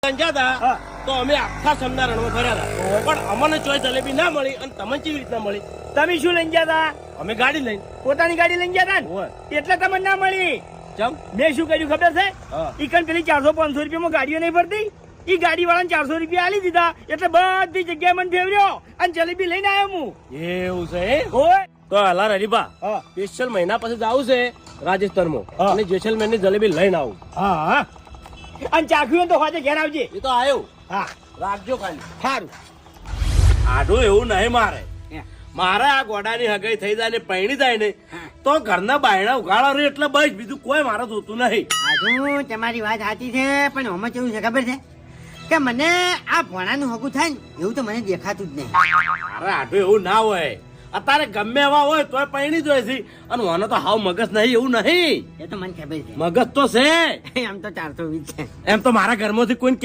હતા તો અમે આખા સમના રણમાં ફર્યા હતા પણ અમને ચોય જલેબી ના મળી અને તમને કેવી રીતના મળી? તમે શું લઈને ગયા હતા? અમે ગાડી લઈને. પોતાની ગાડી લઈને ગયા હતા હોય. ને એટલે તમને ના મળી. ચમ મેં શું કર્યું ખબર છે? હા. ઈકન પેલી 400-500 રૂપિયામાં ગાડીઓ નહીં ફરતી, ઈ ગાડી વાળાને 400 રૂપિયા આલી દીધા એટલે બધી જગ્યાએ મને ફેવર્યો અને જલેબી લઈને આવ્યો હું. એવું છે હે? હોય. તો હાલા હરીબા હા સ્પેશિયલ મહિના પછી જવું છે રાજસ્થાનમાં હા. અને જેસલમેર ની જલેબી લઈને આવું. હા હા. અને ચાખ્યું તો હાજે ઘેર આવજે. એ તો આવ્યો હા રાખજો ખાલી. સારું. આડું એવું નહીં મારે. મારે આ ગોડાની હગાઈ થઈ જાય ને પૈણી જાય ને તો ઘરના બાયણા ઉગાડો રે એટલે બસ બીજું કોઈ મારે જોતું નહીં. આજુ તમારી વાત સાચી છે પણ આમાં કેવું છે ખબર છે કે મને આ ભણાનું હગું થાય ને એવું તો મને દેખાતું જ નહીં. મારે આડું એવું ના હોય. અત્યારે ગમે એવા હોય તોય પૈણી જોઈ છે અને મને તો હાવ મગજ નહીં એવું નહીં. એ તો મને ખબર છે. મગજ તો છે આમ તો 420 છે. એમ તો મારા ઘરમાંથી કોઈ